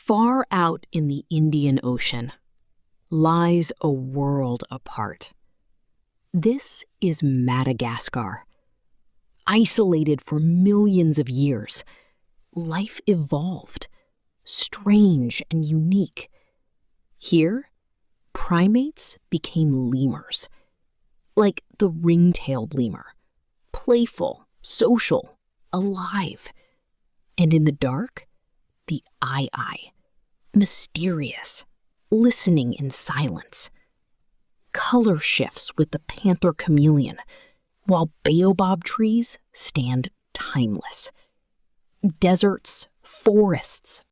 Far out in the Indian Ocean lies a world apart. This is Madagascar. Isolated for millions of years, life evolved, strange and unique. Here, primates became lemurs, like the ring-tailed lemur, playful, social, alive. And in the dark, the eye, mysterious, listening in silence. Color shifts with the Panther chameleon, while baobab trees stand timeless. Deserts, forests,